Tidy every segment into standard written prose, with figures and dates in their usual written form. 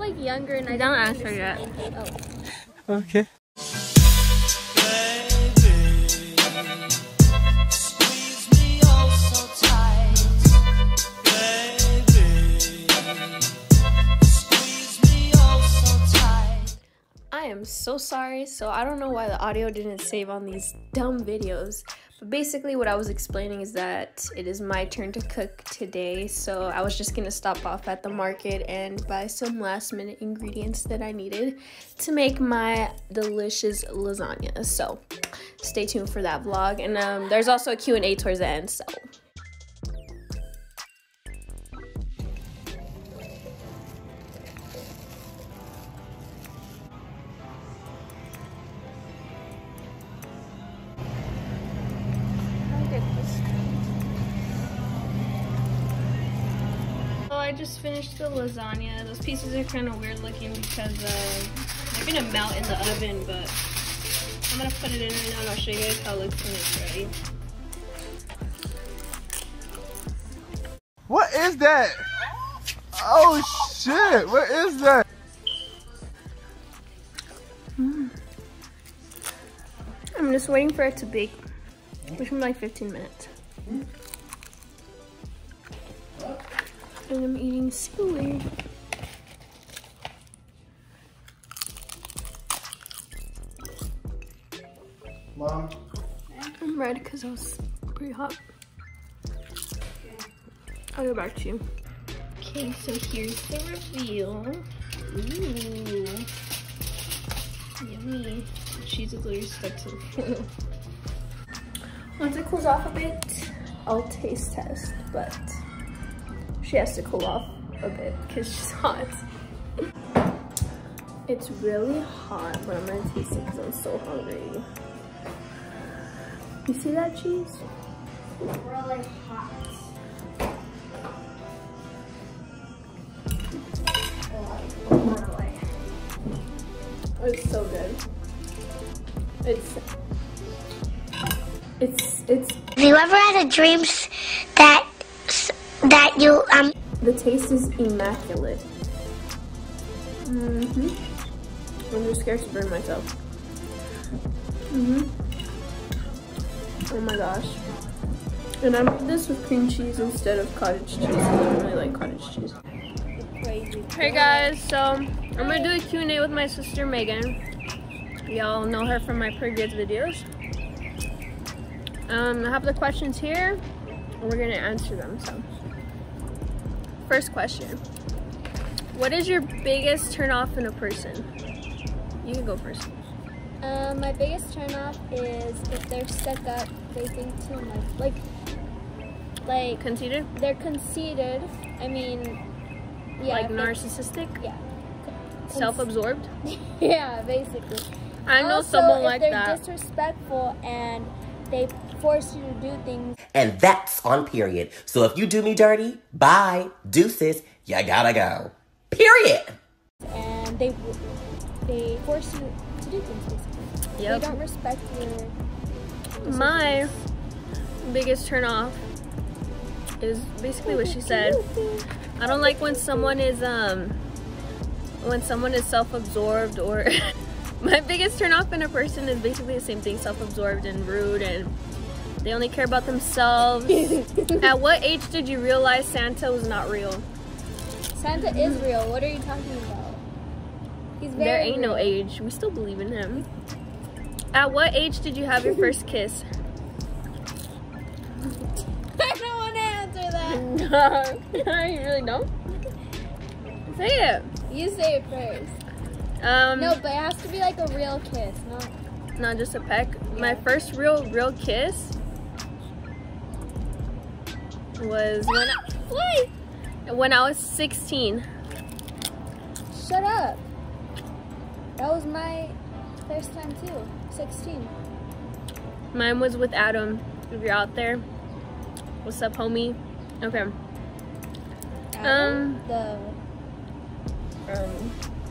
like younger and I don't answer yet. Oh. Okay. I am so sorry. So I don't know why the audio didn't save on these dumb videos. But basically what I was explaining is that it is my turn to cook today. So I was just gonna stop off at the market and buy some last minute ingredients that I needed to make my delicious lasagna. So stay tuned for that vlog. And there's also a Q&A towards the end, so. I just finished the lasagna. Those pieces are kind of weird looking because they're gonna melt in the oven, but I'm gonna put it in right now and I'll show you guys how it looks when it's ready. What is that? Oh shit, what is that? I'm just waiting for it to bake, which will be like 15 minutes. And I'm eating seaweed. Mom? I'm red because I was pretty hot. I'll go back to you. Okay, so here's the reveal. Ooh. Yummy. The cheese is literally stuck to the foil. Once it cools off a bit, I'll taste test, but she has to cool off a bit because she's hot. It's really hot, but I'm gonna taste it because I'm so hungry. You see that cheese? Really hot. It's so good. It's. Have you ever had a dream that you The taste is immaculate. I'm just scared to burn myself. Oh my gosh. And I made this with cream cheese instead of cottage cheese. I don't really like cottage cheese. Hey guys, so I'm gonna do a Q&A with my sister Megan. Y'all know her from my previous videos. I have the questions here, and we're gonna answer them. So, first question: what is your biggest turn off in a person? You can go first. My biggest turnoff is if they're stuck up, they think too much. Like Conceited? They're conceited. I mean, yeah. Like narcissistic? Yeah. Self-absorbed? Yeah, basically. I know also, someone like they're that. Disrespectful and they force you to do things. And that's on period. So if you do me dirty, bye, deuces, you gotta go. Period. And they force you to do things, basically. Yep. They don't respect your My biggest turn off is basically what she said. I don't like when someone is self-absorbed, or my biggest turn off in a person is basically the same thing, self-absorbed and rude, and they only care about themselves. At what age did you realize Santa was not real? Santa is real. What are you talking about? He's very There ain't real. no age. We still believe in him. At what age did you have your first kiss? I don't want to answer that. No, you really don't? Say it. You say it first. No, but it has to be like a real kiss, not just a peck. Yeah. My first real kiss was when I was 16. Shut up. That was my first time too. 16. Mine was with Adam. If you're out there, what's up, homie? Okay. Adam,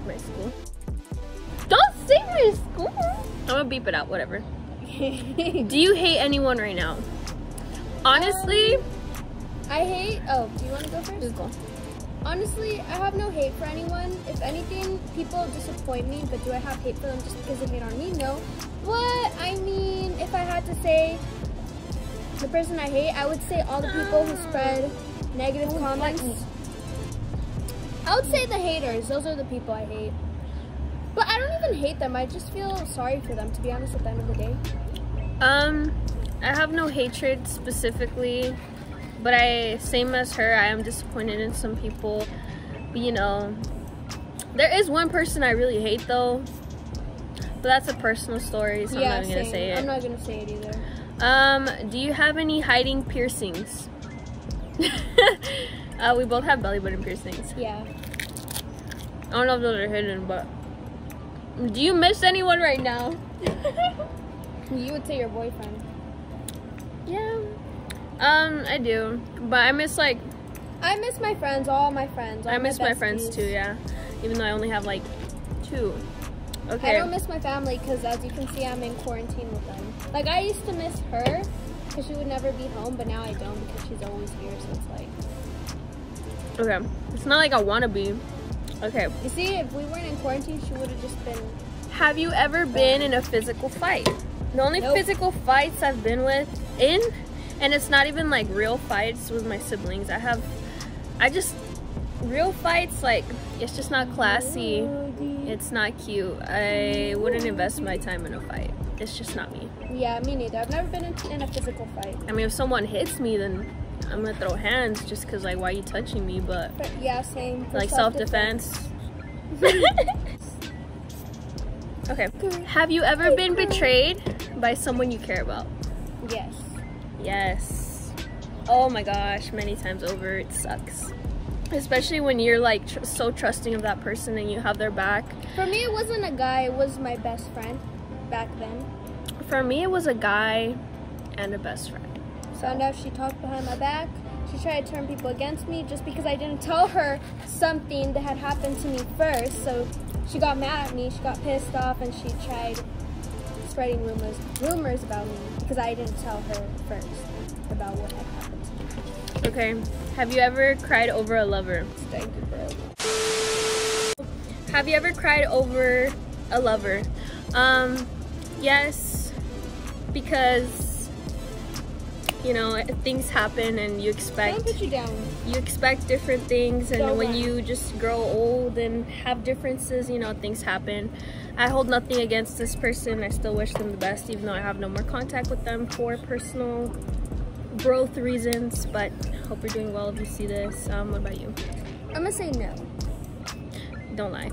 My school. Don't say my school. I'm gonna beep it out. Whatever. Do you hate anyone right now? Honestly, I hate. Oh, do you want to go first? just go. Honestly, I have no hate for anyone. If anything, people disappoint me, but do I have hate for them just because they hate on me? No. What? I mean, if I had to say the person I hate, I would say all the people who spread negative comments. I would say the haters. Those are the people I hate. But I don't even hate them. I just feel sorry for them, to be honest, at the end of the day. I have no hatred specifically, but same as her, I am disappointed in some people. But, you know, there is one person I really hate though, but that's a personal story, so Yeah, I'm not even gonna say it. I'm not gonna say it either. Do you have any hiding piercings? We both have belly button piercings. Yeah. I don't know if those are hidden, but do you miss anyone right now? You would say your boyfriend. Yeah. I do, but I miss my friends, all my friends. I miss my friends too, yeah. Even though I only have like 2. Okay. I don't miss my family because, as you can see, I'm in quarantine with them. Like, I used to miss her because she would never be home, but now I don't because she's always here, so it's like... Okay. It's not like I want to be. Okay. You see, if we weren't in quarantine, she would have just been... Have you ever been in a physical fight? The only physical fights I've been in, and it's not even like real fights with my siblings. Real fights, like, it's just not classy. It's not cute. I wouldn't invest my time in a fight. It's just not me. Yeah, me neither. I've never been in a physical fight. I mean, if someone hits me, then I'm gonna throw hands just because, like, why are you touching me? But yeah, same. Like self-defense. Okay. Have you ever been betrayed by someone you care about? Yes. Yes. Oh my gosh, many times over. It sucks. Especially when you're like so trusting of that person and you have their back. For me, it wasn't a guy, it was my best friend back then. For me, it was a guy and a best friend. Found out she talked behind my back. She tried to turn people against me just because I didn't tell her something that had happened to me first. So she got mad at me, she got pissed off, and she tried spreading rumors about me because I didn't tell her first about what had happened to me. Okay. Have you ever cried over a lover? Thank you, bro. Have you ever cried over a lover? Yes, because, you know, things happen and you expect... Don't put you down. You expect different things, and when run. you just grow old and have differences, you know, things happen. I hold nothing against this person. I still wish them the best, even though I have no more contact with them for personal growth reasons, but hope you're doing well if you see this. What about you? I'm gonna say no. Don't lie.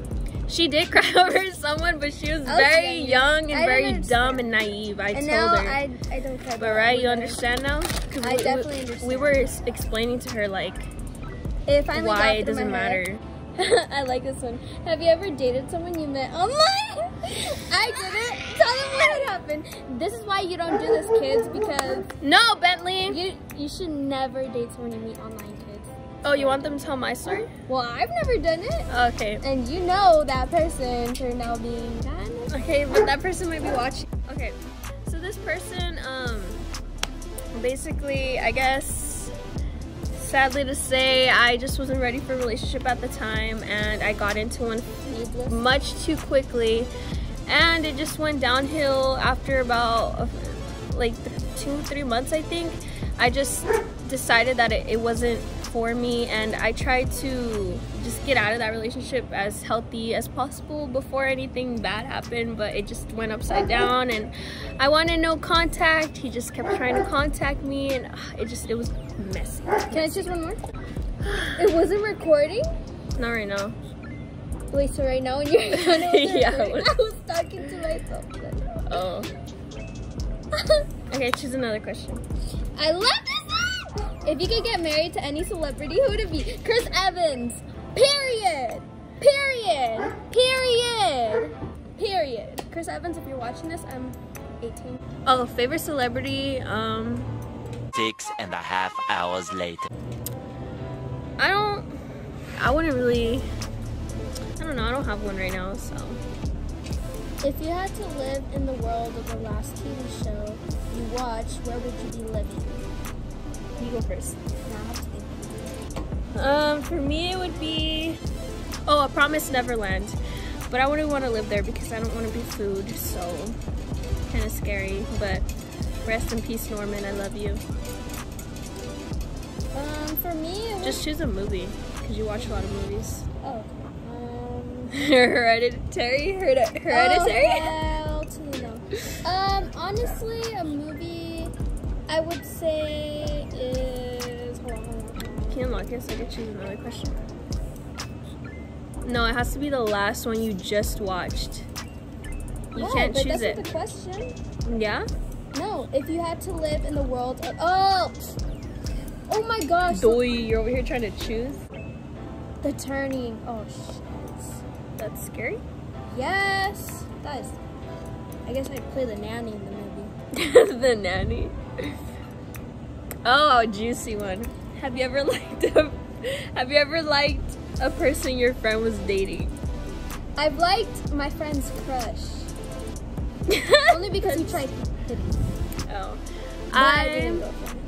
She did cry over someone, but she was very young and very dumb and naive. I told her. I don't cry. But right, you understand now? I definitely understand. We were explaining to her like why it doesn't matter. I like this one. Have you ever dated someone you met online? I didn't. Tell them what had happened. This is why you don't do this, kids, because no, Bentley. You should never date someone you meet online, kids. Oh, you want them to tell my story? Well, I've never done it. Okay. And you know that person turned out being kind of... Okay, but that person might be watching. Okay, so this person, basically, I guess, sadly to say, I just wasn't ready for a relationship at the time, and I got into one much too quickly, and it just went downhill after about like 2-3 months, I think. I just decided that it wasn't for me, and I tried to just get out of that relationship as healthy as possible before anything bad happened, but it just went upside down, and I wanted no contact. He just kept trying to contact me, and it was messy. Can I choose one more? It wasn't recording? Not right now. Wait, so right now when you're done Yeah, I was talking to myself. Oh. Okay, choose another question. I love this one! If you could get married to any celebrity, who would it be? Chris Evans. Period. Period. Period. Period. Chris Evans, if you're watching this, I'm 18. Oh, favorite celebrity, 6.5 hours later. I don't know, I don't have one right now, so. If you had to live in the world of the last TV show you watched, where would you be living? You go first. Now I have to think. For me it would be, oh, A Promised Neverland. But I wouldn't want to live there because I don't want to be food, so kind of scary. But rest in peace, Norman. I love you. For me, it Just choose a movie because you watch a lot of movies. Oh. Hereditary? Hereditary? Oh, hell no. Honestly, a movie I would say is. Hold on. Can you unlock it so I can choose another question? No, it has to be the last one you just watched. You can't but choose that's it. not the question. Yeah? No, if you had to live in the world of. Oh my gosh. Doy, you're over here trying to choose? The Turning. Oh, shit. That's scary? Yes. That is. I guess I'd play the nanny in the movie. The nanny. Oh, juicy one. Have you ever liked a person your friend was dating? I've liked my friend's crush. Only because he tried hitting me. Oh. But I didn't go for it.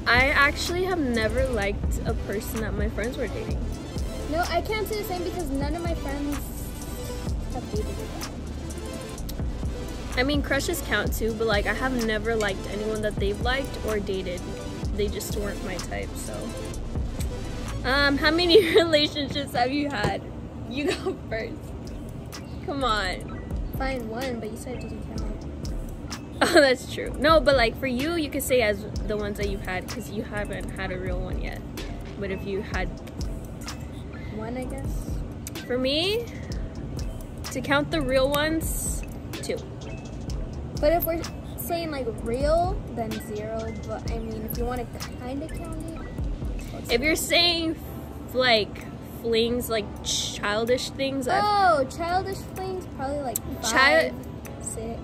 I actually have never liked a person that my friends were dating. No, I can't say the same because none of my friends have dated a guy. I mean, crushes count too, but like I have never liked anyone that they've liked or dated. They just weren't my type, so. How many relationships have you had? You go first. Come on. Fine, one, but you said it doesn't count. Oh, that's true. No, but like for you, you could say as the ones that you've had because you haven't had a real one yet. But if you had One, I guess. For me, to count the real ones, 2. But if we're saying like real, then 0. But I mean, if you want to kind of count it. If you're saying like flings, like childish things, childish flings, probably like 5, 6.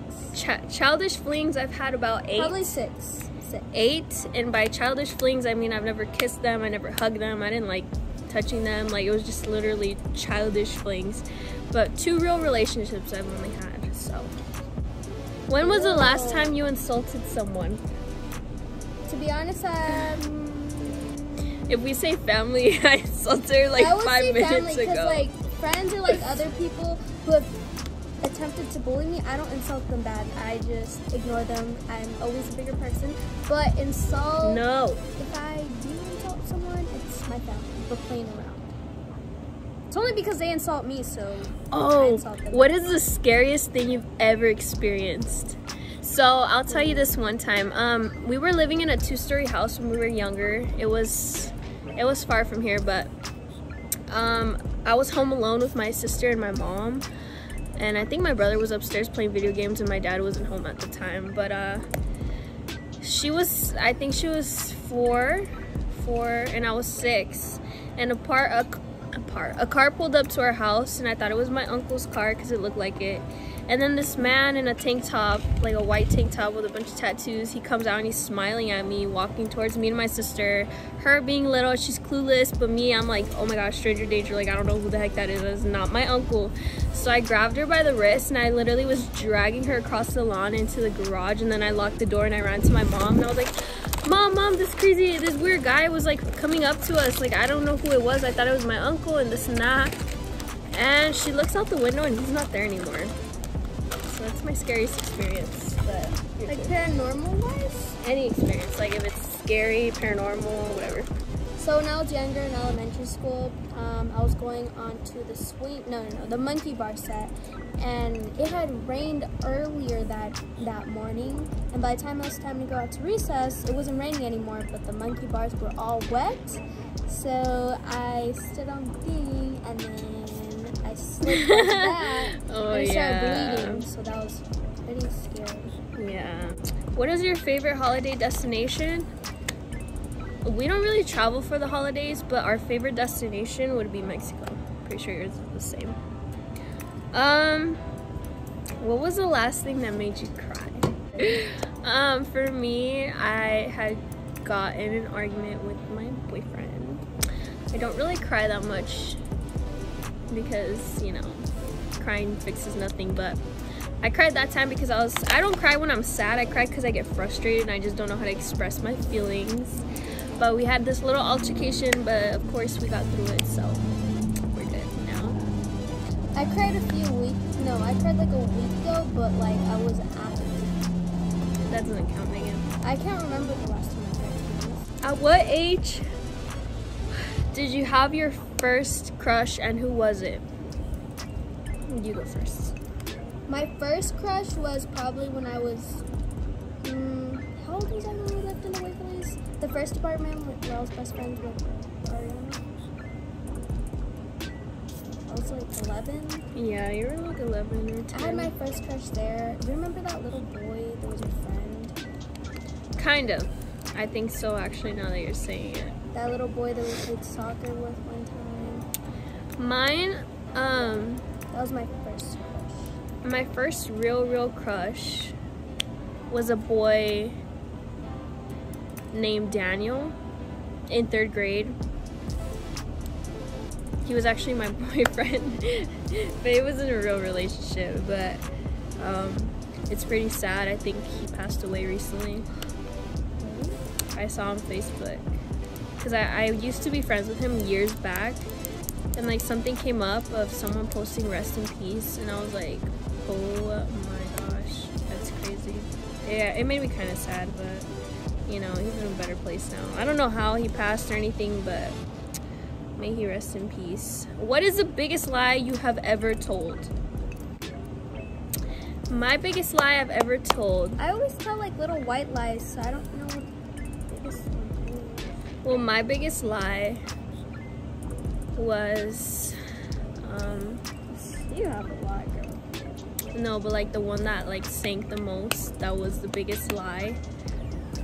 Childish flings, I've had about 8. Probably 6. 8, and by childish flings, I mean I've never kissed them, I never hugged them, I didn't like touching them, like it was just literally childish flings. But 2 real relationships I've only had, so. When was the last time you insulted someone? To be honest, if we say family, I insulted her like 5 minutes ago. Because like friends or like other people who have attempted to bully me, I don't insult them bad. I just ignore them. I'm always a bigger person. But insult. No. If I do insult someone, it's my family. We're playing around. It's only because they insult me, so I insult them. What is the scariest thing you've ever experienced? So I'll tell you this one time. We were living in a 2-story house when we were younger. It was far from here, but I was home alone with my sister and my mom. And I think my brother was upstairs playing video games and my dad wasn't home at the time. But I think she was 4 and I was 6. And a car pulled up to our house and I thought it was my uncle's car because it looked like it. And then this man in a tank top, like a white tank top with a bunch of tattoos, he comes out and he's smiling at me, walking towards me and my sister. Her being little, she's clueless, but me, I'm like, oh my gosh, stranger danger, like I don't know who the heck that is. That's not my uncle. So I grabbed her by the wrist and I literally was dragging her across the lawn into the garage, and then I locked the door and I ran to my mom and I was like, Mom, this weird guy was like coming up to us, like I don't know who it was, I thought it was my uncle and this and that. And she looks out the window and he's not there anymore. So that's my scariest experience. But like paranormal wise? Any experience, like if it's scary, paranormal, whatever. So when I was younger in elementary school, I was going on to the monkey bar set, and it had rained earlier that morning, and by the time it was time to go out to recess, it wasn't raining anymore, but the monkey bars were all wet. So I stood on the thing and then I slipped off that and started bleeding, so that was pretty scary. Yeah. What is your favorite holiday destination? We don't really travel for the holidays, but our favorite destination would be Mexico. Pretty sure yours is the same. What was the last thing that made you cry? For me, I had gotten in an argument with my boyfriend. I don't really cry that much because, you know, crying fixes nothing, but I cried that time because I don't cry when I'm sad. I cry because I get frustrated and I just don't know how to express my feelings. But we had this little altercation, but of course we got through it, so we're good now. I cried I cried like a week ago, but like I was after. That doesn't count again. I can't remember the last time I cried, to be honest. At what age did you have your first crush, and who was it? You go first. My first crush was probably when I was, how old was I when we lived in the Waverly's? The first apartment where I was best friends with Ariana. I was like 11. Yeah, you were like 11 or 10. I had my first crush there. Do you remember that little boy that was your friend? Kind of. I think so, actually, now that you're saying it. That little boy that we played soccer with one time. Mine, That was my first crush. my first real crush was a boy named Daniel in 3rd grade. He was actually my boyfriend, but it wasn't a real relationship. But it's pretty sad. I think he passed away recently. I saw on Facebook because I used to be friends with him years back, and like something came up of someone posting rest in peace, and I was like, oh my gosh, that's crazy. Yeah, it made me kind of sad, but you know, he's in a better place now. I don't know how he passed or anything, but may he rest in peace. What is the biggest lie you have ever told? My biggest lie I've ever told. I always tell like little white lies, so I don't know what the biggest one is. Well, my biggest lie was, You have a lot, girl. no, but like the one that like sank the most, that was the biggest lie,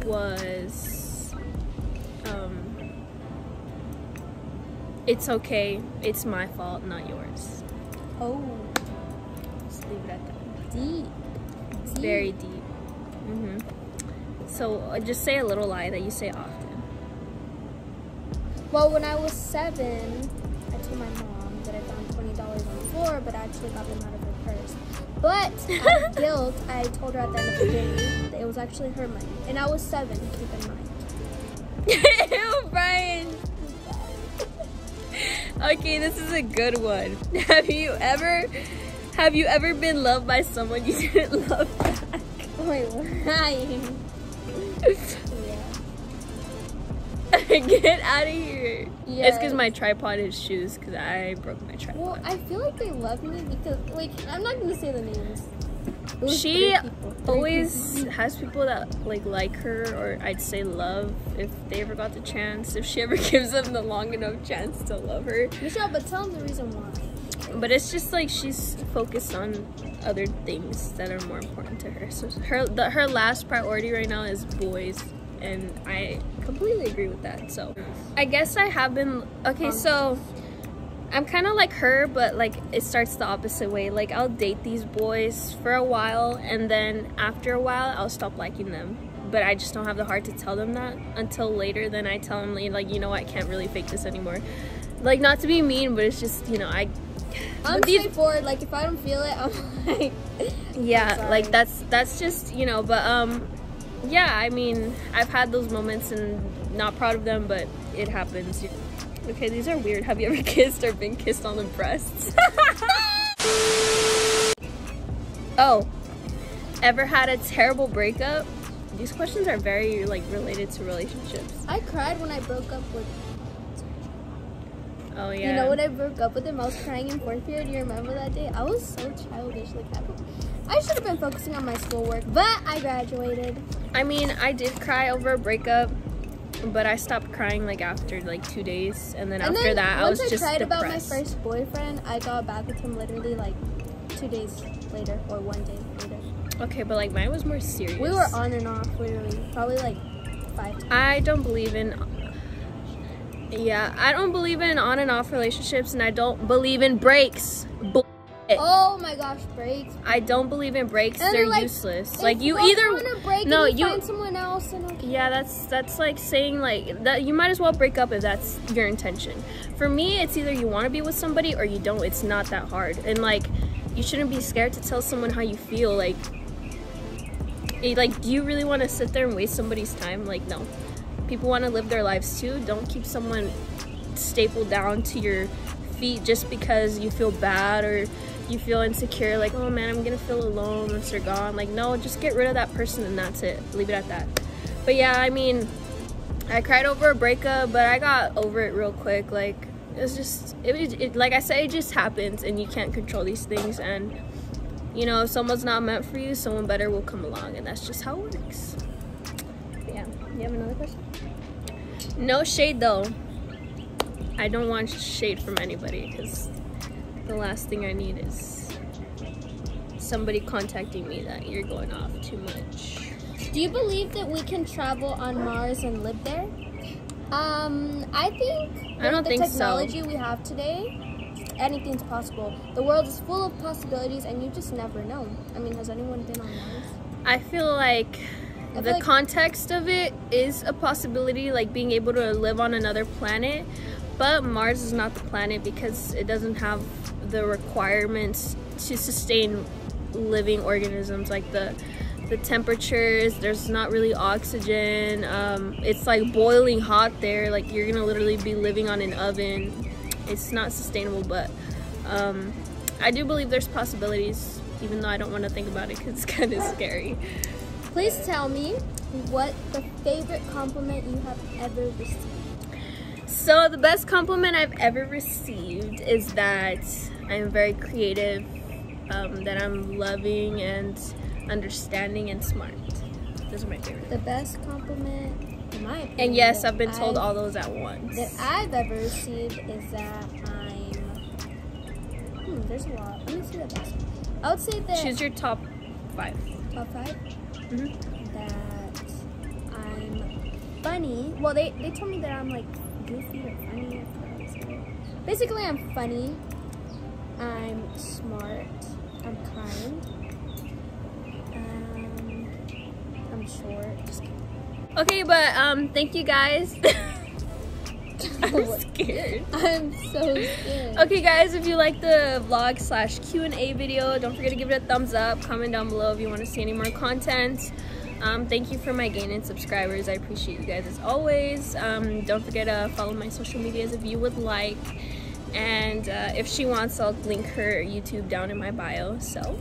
was, it's okay, it's my fault, not yours. Oh, Just leave it at that. deep. It's very deep. So just say a little lie that you say often. Well, when I was 7, I told my mom that I found $20 on the floor, but I actually got them out of her purse. But out of guilt, I told her at the end of the day that it was actually her money. And I was 7, keep in mind. Ew, Brian. Okay, this is a good one. Have you ever been loved by someone you didn't love back? Wait, why? Get out of here. Yeah. It's because my tripod is shoes, because I broke my tripod. Well, I feel like they love me because, like, I'm not going to say the names. It was She 3 people. 3 always people. has people that like her, or I'd say love, if they ever got the chance, if she ever gives them the long enough chance to love her. Michelle, but tell them the reason why. But it's just like she's focused on other things that are more important to her. So her last priority right now is boys, and I completely agree with that. So I guess I have been, okay, so I'm kind of like her, but like it starts the opposite way. Like I'll date these boys for a while, and then after a while I'll stop liking them, but I just don't have the heart to tell them that until later. Then I tell them, like, you know, I can't really fake this anymore. Like, not to be mean, but it's just, you know, I'm straightforward. Like, if I don't feel it, I'm like, yeah, I'm like that's just, you know. But yeah, I mean, I've had those moments and not proud of them, but it happens. Okay, these are weird. Have you ever kissed or been kissed on the breasts? Oh, ever had a terrible breakup? These questions are very like related to relationships. I cried when I broke up with. Oh yeah. You know, when I broke up with him, I was crying in 4th period. Do you remember that day? I was so childish. Like, I should have been focusing on my schoolwork, but I graduated. I mean, I did cry over a breakup, but I stopped crying like after like 2 days, and then after that I was just cried depressed. about my first boyfriend, I got back with him literally like 2 days later or 1 day later. Okay, but like mine was more serious. We were on and off literally, probably like 5 times. I don't believe in, yeah, I don't believe in on and off relationships, and I don't believe in breaks. Oh my gosh, breaks. I don't believe in breaks. And they're like, useless. if Like you both either wanna break no, and you find someone else, and okay. yeah, that's like saying like that you might as well break up if that's your intention. For me, it's either you want to be with somebody or you don't. It's not that hard, and like you shouldn't be scared to tell someone how you feel. Like do you really want to sit there and waste somebody's time? Like, no. people want to live their lives too. Don't keep someone stapled down to your feet just because you feel bad or you feel insecure, like, oh man, I'm gonna feel alone once they're gone. Like, no, just get rid of that person and that's it. Leave it at that. But yeah, I mean, I cried over a breakup, but I got over it real quick. Like, it's just, like I said, it just happens and you can't control these things. And, you know, if someone's not meant for you, someone better will come along, and that's just how it works. But yeah, you have another question? No shade though. I don't want shade from anybody, because the last thing I need is somebody contacting me that you're going off too much. Do you believe that we can travel on Mars and live there? I think I don't think so. the technology we have today, anything's possible. The world is full of possibilities and you just never know. I mean, has anyone been on Mars? I feel like the context of it is a possibility, like being able to live on another planet, but Mars is not the planet because it doesn't have the requirements to sustain living organisms, like the temperatures. There's not really oxygen. It's like boiling hot there. Like, you're gonna literally be living on an oven. It's not sustainable, but I do believe there's possibilities, even though I don't want to think about it because it's kind of scary. Please tell me what the favorite compliment you have ever received. So the best compliment I've ever received is that I'm very creative, that I'm loving and understanding and smart. Those are my favorite. The best compliment, in my opinion, and yes, I've been told all those at once, that I've ever received is that I'm there's a lot. Let me see the best one. I would say that choose your top 5. Top 5? Mm-hmm. That I'm funny. Well, they told me that I'm like goofy or funny. Basically, I'm funny, I'm smart, I'm kind, I'm short. Just kidding. Okay, but thank you guys. I'm scared. I'm so scared. Okay guys, if you like the vlog / Q&A video, don't forget to give it a thumbs up. Comment down below if you want to see any more content. Thank you for my gain in subscribers. I appreciate you guys as always. Don't forget to follow my social medias if you would like. And if she wants, I'll link her YouTube down in my bio. So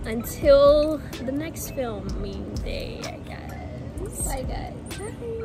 until the next filming day, I guess. Bye guys. Bye.